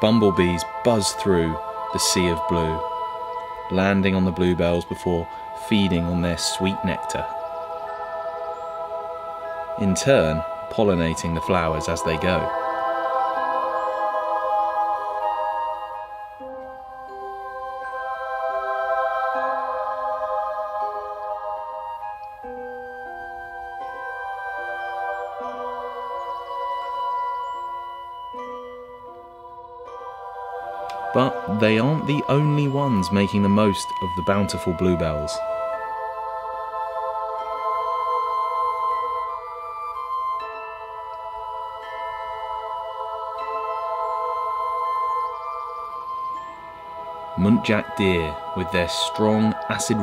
Bumblebees buzz through the sea of blue, landing on the bluebells before feeding on their sweet nectar, in turn pollinating the flowers as they go. But they aren't the only ones making the most of the bountiful bluebells. Muntjac deer, with their strong acid